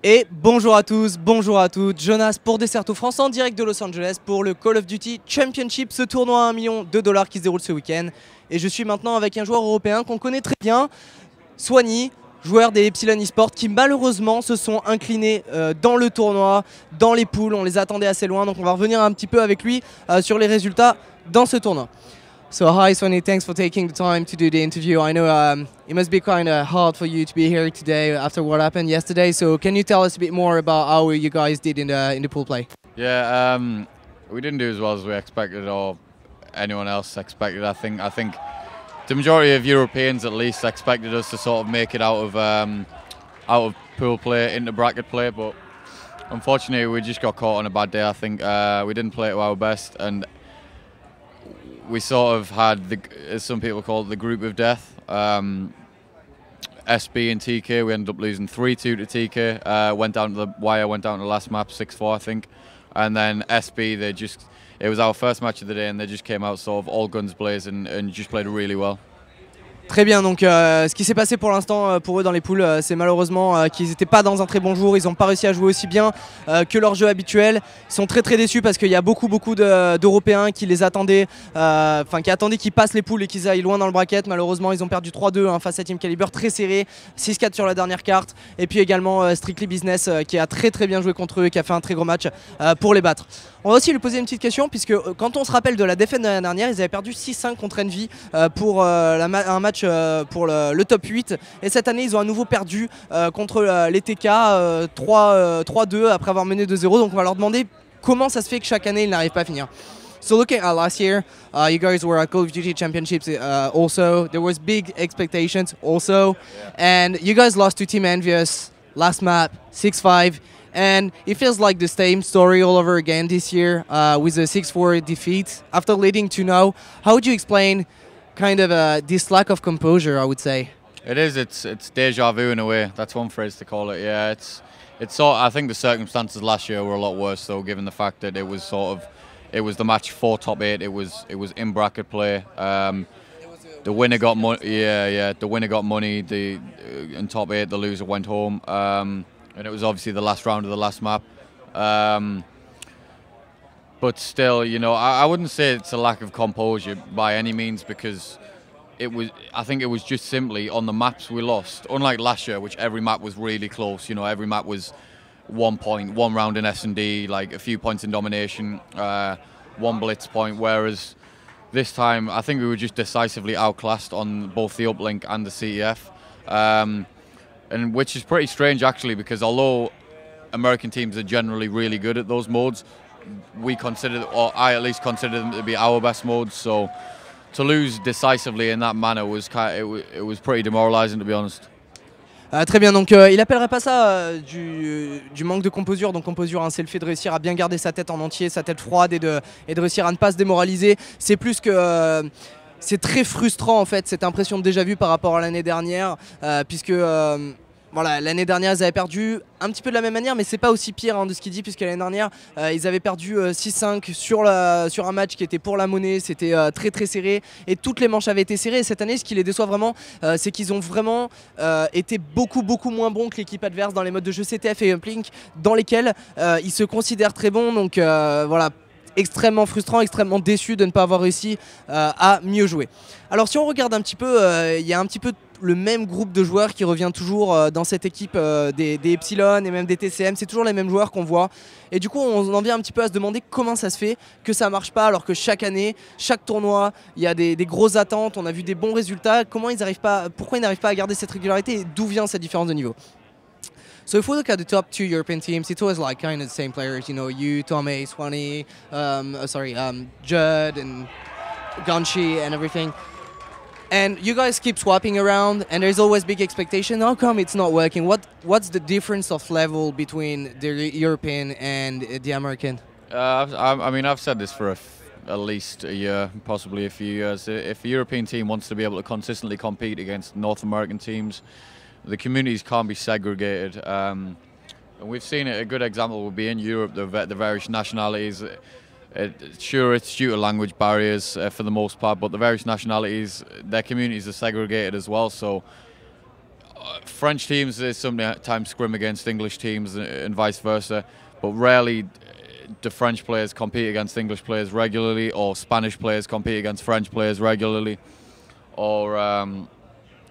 Et bonjour à tous, bonjour à toutes, Jonas pour Desserto France en direct de Los Angeles pour le Call of Duty Championship, ce tournoi à 1 million de dollars qui se déroule ce week-end. Et je suis maintenant avec un joueur européen qu'on connaît très bien, Swanny, joueur des Epsilon eSports qui malheureusement se sont inclinés dans le tournoi, dans les poules, on les attendait assez loin, donc on va revenir un petit peu avec lui sur les résultats dans ce tournoi. So hi Swanny, thanks for taking the time to do the interview. I know it must be kind of hard for you to be here today after what happened yesterday. So can you tell us a bit more about how you guys did in the pool play? Yeah, we didn't do as well as we expected or anyone else expected. I think the majority of Europeans at least expected us to sort of make it out of pool play into bracket play, but unfortunately we just got caught on a bad day. I think we didn't play to our best, and we sort of had, as some people call it, the group of death. SB and TK, we ended up losing 3-2 to TK. Went down to the wire, went down to the last map, 6-4 I think. And then SB, it was our first match of the day and they just came out sort of all guns blazing and just played really well. Très bien, donc ce qui s'est passé pour l'instant pour eux dans les poules, c'est malheureusement qu'ils n'étaient pas dans un très bon jour, ils n'ont pas réussi à jouer aussi bien que leur jeu habituel. Ils sont très déçus parce qu'il y a beaucoup d'Européens qui les attendaient, qui attendaient qu'ils passent les poules et qu'ils aillent loin dans le bracket. Malheureusement ils ont perdu 3-2 face à Team Caliber, très serré, 6-4 sur la dernière carte. Et puis également Strictly Business qui a très bien joué contre eux et qui a fait un très gros match pour les battre. On va aussi lui poser une petite question puisque quand on se rappelle de la défaite de l'année dernière, ils avaient perdu 6-5 contre Envy pour un match pour le top 8, et cette année ils ont à nouveau perdu contre les TK 3-2 après avoir mené 2-0, donc on va leur demander comment ça se fait que chaque année ils n'arrivent pas à finir. So looking at last year, you guys were at Call of Duty Championships also, there was big expectations also, and you guys lost to Team Envious last map 6-5. And it feels like the same story all over again this year with a 6-4 defeat. After leading to now, how would you explain kind of this lack of composure, I would say? It is, it's deja vu in a way, that's one phrase to call it, yeah. I think the circumstances last year were a lot worse though, given the fact that it was the match for top 8, it was in bracket play. The winner got money, the winner got money, in top 8 the loser went home. And it was obviously the last round of the last map. But still, you know, I wouldn't say it's a lack of composure by any means, because I think it was just simply on the maps we lost. Unlike last year, which every map was really close, you know, every map was 1 point, 1 round in S&D, like a few points in domination, 1 blitz point, whereas this time I think we were just decisively outclassed on both the uplink and the CEF. And which is pretty strange actually, because although American teams are generally really good at those modes, we consider, or I at least consider them to be our best modes. So to lose decisively in that manner was it was pretty demoralizing, to be honest. Très bien, donc il appellerait pas ça du manque de composure. Donc composure, hein, c'est le fait de réussir à bien garder sa tête en entier, sa tête froide, et de réussir à ne pas se démoraliser. C'est plus que... c'est très frustrant en fait, cette impression de déjà vu par rapport à l'année dernière, puisque voilà, l'année dernière ils avaient perdu un petit peu de la même manière, mais c'est pas aussi pire, hein, de ce qu'il dit, puisque l'année dernière ils avaient perdu 6-5 sur un match qui était pour la monnaie, c'était très serré et toutes les manches avaient été serrées. Et cette année, ce qui les déçoit vraiment, c'est qu'ils ont vraiment été beaucoup moins bons que l'équipe adverse dans les modes de jeu CTF et Uplink, dans lesquels ils se considèrent très bons. Donc voilà, extrêmement frustrant, extrêmement déçu de ne pas avoir réussi à mieux jouer. Alors si on regarde un petit peu, il y a un petit peu le même groupe de joueurs qui revient toujours dans cette équipe des Epsilon et même des TCM, c'est toujours les mêmes joueurs qu'on voit. Et du coup on en vient un petit peu à se demander comment ça se fait que ça marche pas, alors que chaque année, chaque tournoi, il y a des grosses attentes, on a vu des bons résultats. Pourquoi ils n'arrivent pas à garder cette régularité, et d'où vient cette différence de niveau? So if we look at the top 2 European teams, it's always like kind of the same players, you know, you, Tommy, Swanny, Judd and Ganshi and everything. And you guys keep swapping around, and there's always big expectation. How come it's not working? What's the difference of level between the European and the American? I mean, I've said this for at least a year, possibly a few years. If a European team wants to be able to consistently compete against North American teams, the communities can't be segregated. And we've seen it. A good example would be in Europe, the various nationalities. Sure, it's due to language barriers for the most part, but the various nationalities, their communities are segregated as well. So French teams they sometimes scrim against English teams and vice versa, but rarely do French players compete against English players regularly, or Spanish players compete against French players regularly, or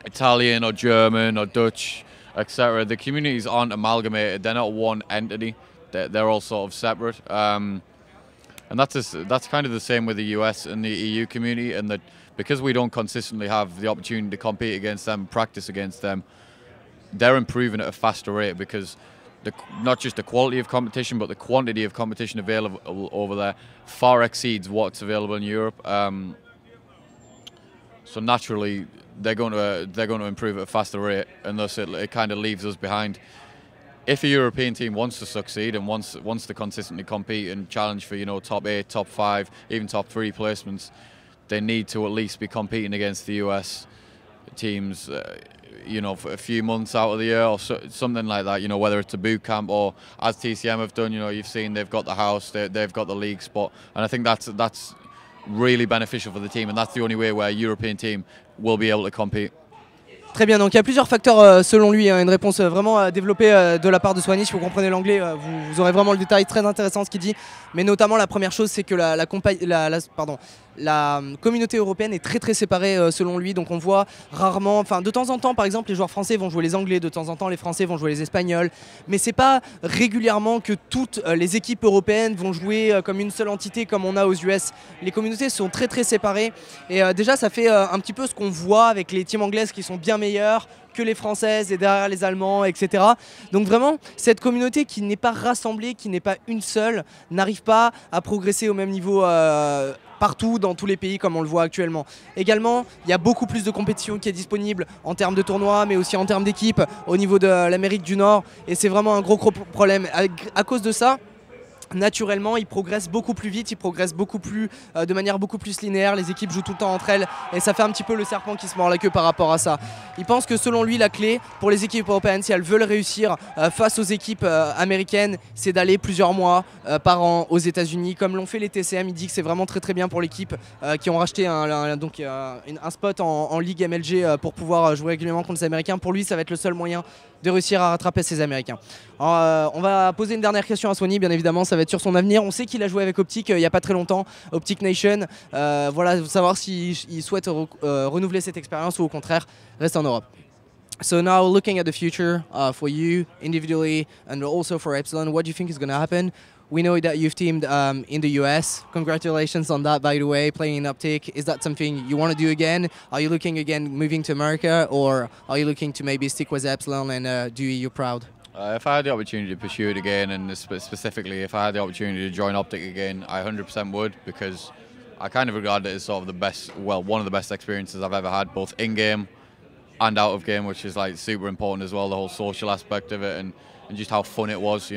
Italian or German or Dutch, etc. The communities aren't amalgamated; they're not one entity. They're all sort of separate, and that's kind of the same with the US and the EU community, and that because we don't consistently have the opportunity to compete against them, practice against them, they're improving at a faster rate because not just the quality of competition, but the quantity of competition available over there far exceeds what's available in Europe. So naturally, they're going to improve at a faster rate, and thus it kind of leaves us behind. If a European team wants to succeed and wants to consistently compete and challenge for top 8, top 5, even top 3 placements, they need to at least be competing against the US teams. For a few months out of the year or something like that, whether it's a boot camp or as TCM have done, you've seen they've got the house, they've got the league spot, and I think that's really beneficial for the team, and that's the only way where a European team will be able to compete. Très bien, donc il y a plusieurs facteurs selon lui, une réponse vraiment développée de la part de Swanny. Si vous comprenez l'anglais, vous aurez vraiment le détail très intéressant ce qu'il dit. Mais notamment la première chose, c'est que la communauté européenne est très séparée selon lui. Donc on voit rarement, enfin de temps en temps par exemple les joueurs français vont jouer les Anglais, de temps en temps les Français vont jouer les Espagnols. Mais c'est pas régulièrement que toutes les équipes européennes vont jouer comme une seule entité comme on a aux US. Les communautés sont très séparées. Et déjà ça fait un petit peu ce qu'on voit avec les teams anglaises qui sont bien meilleures que les Françaises et derrière les Allemands, etc. Donc vraiment, cette communauté qui n'est pas rassemblée, qui n'est pas une seule, n'arrive pas à progresser au même niveau partout dans tous les pays comme on le voit actuellement. Également, il y a beaucoup plus de compétition qui est disponible en termes de tournois, mais aussi en termes d'équipe au niveau de l'Amérique du Nord. Et c'est vraiment un gros problème. À cause de ça, naturellement, ils progressent beaucoup plus vite, ils progressent de manière beaucoup plus linéaire, les équipes jouent tout le temps entre elles et ça fait un petit peu le serpent qui se mord la queue par rapport à ça. Il pense que selon lui, la clé pour les équipes européennes, si elles veulent réussir face aux équipes américaines, c'est d'aller plusieurs mois par an aux États-Unis, comme l'ont fait les TCM. Il dit que c'est vraiment très bien pour l'équipe qui ont racheté un spot en Ligue MLG pour pouvoir jouer régulièrement contre les Américains. Pour lui, ça va être le seul moyen de réussir à rattraper ces Américains. Alors, on va poser une dernière question à Swanny, bien évidemment, ça va être sur son avenir. On sait qu'il a joué avec Optic il n'y a pas très longtemps, Optic Nation. Voilà, savoir s'il souhaite renouveler cette expérience ou au contraire rester en Europe. So now looking at the future for you individually and also for Epsilon, what do you think is going to happen? We know that you've teamed in the US. Congratulations on that, by the way, playing in Optic. Is that something you want to do again? Are you looking again moving to America, or are you looking to maybe stick with Epsilon and do you proud? If I had the opportunity to pursue it again, and specifically if I had the opportunity to join Optic again, I 100% would, because I kind of regard it as sort of the best, well, one of the best experiences I've ever had, both in-game and out of game, which is like super important as well, the whole social aspect of it and just how fun it was,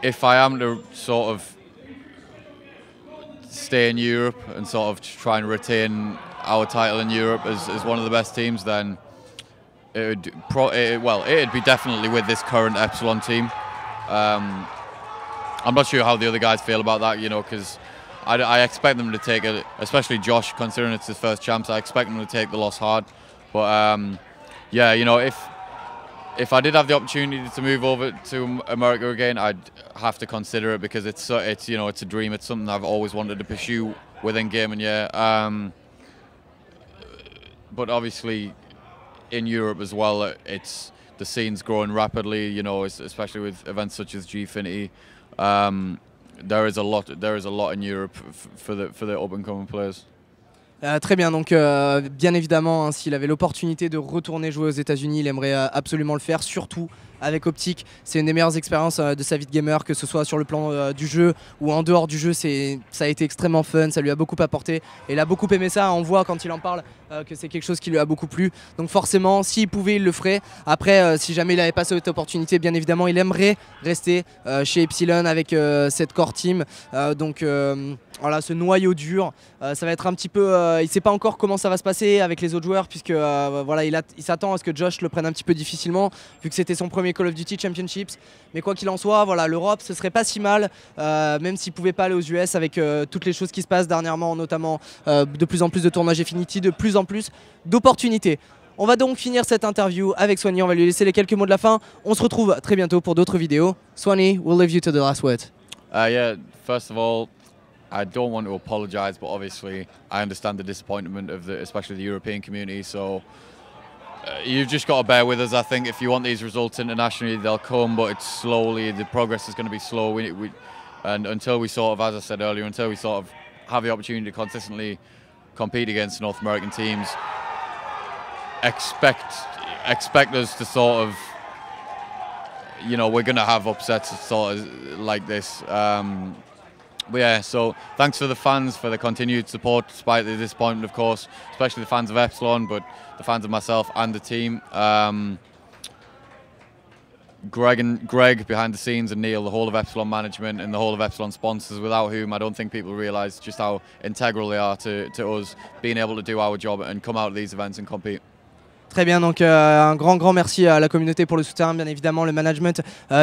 If I am to sort of stay in Europe and sort of try and retain our title in Europe as one of the best teams, then it'd be definitely with this current Epsilon team. I'm not sure how the other guys feel about that, because I expect them to take it, especially Josh, considering it's his first champs. I expect them to take the loss hard. But yeah, if I did have the opportunity to move over to America again, I'd have to consider it, because it's a dream. It's something I've always wanted to pursue within game, and yeah. But obviously, in Europe as well, the scene's growing rapidly. Especially with events such as Gfinity. There is a lot in Europe for the up and coming players. Très bien, donc bien évidemment, s'il avait l'opportunité de retourner jouer aux États-Unis, il aimerait absolument le faire, surtout avec Optic. C'est une des meilleures expériences de sa vie de gamer, que ce soit sur le plan du jeu ou en dehors du jeu. Ça a été extrêmement fun, ça lui a beaucoup apporté et il a beaucoup aimé ça. On voit quand il en parle que c'est quelque chose qui lui a beaucoup plu. Donc forcément, s'il pouvait, il le ferait. Après, si jamais il n'avait pas cette opportunité, bien évidemment, il aimerait rester chez Epsilon avec cette core team. Donc voilà, ce noyau dur, ça va être un petit peu... il ne sait pas encore comment ça va se passer avec les autres joueurs, puisque voilà, il s'attend à ce que Josh le prenne un petit peu difficilement, vu que c'était son premier premiers Call of Duty Championships. Mais quoi qu'il en soit, voilà, l'Europe, ce serait pas si mal, même s'ils ne pouvaient pas aller aux US avec toutes les choses qui se passent dernièrement, notamment de plus en plus de tournois Infinity, de plus en plus d'opportunités. On va donc finir cette interview avec Swanny, on va lui laisser les quelques mots de la fin. On se retrouve très bientôt pour d'autres vidéos. Swanny, we'll leave you to the last word. Yeah, first of all, I don't want to apologise, but obviously I understand the disappointment of especially the European community. So you've just got to bear with us. I think if you want these results internationally, they'll come, but it's slowly. The progress is going to be slow. And until we sort of, as I said earlier, until we sort of have the opportunity to consistently compete against North American teams, expect us to sort of, you know, we're going to have upsets sort of like this. But yeah, so thanks for the fans for the continued support despite the disappointment, of course, especially the fans of Epsilon, but the fans of myself and the team. Greg behind the scenes and Neil, the whole of Epsilon management and the whole of Epsilon sponsors, without whom I don't think people realise just how integral they are to us being able to do our job and come out of these events and compete. Très bien, donc un grand merci à la communauté pour le soutien, bien évidemment le management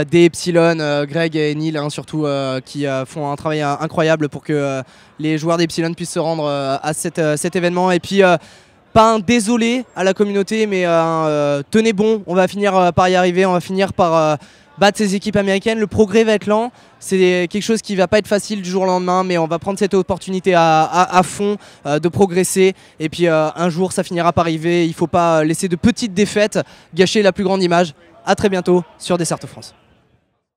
des Epsilon, Greg et Neil hein, surtout qui font un travail incroyable pour que les joueurs d'Epsilon puissent se rendre à cet événement. Et puis pas un désolé à la communauté, mais tenez bon, on va finir par y arriver, on va finir par battre ces équipes américaines. Le progrès va être lent, c'est quelque chose qui ne va pas être facile du jour au lendemain, mais on va prendre cette opportunité à fond de progresser. Et puis un jour, ça finira par arriver. Il ne faut pas laisser de petites défaites gâcher la plus grande image. A très bientôt sur Desserto France.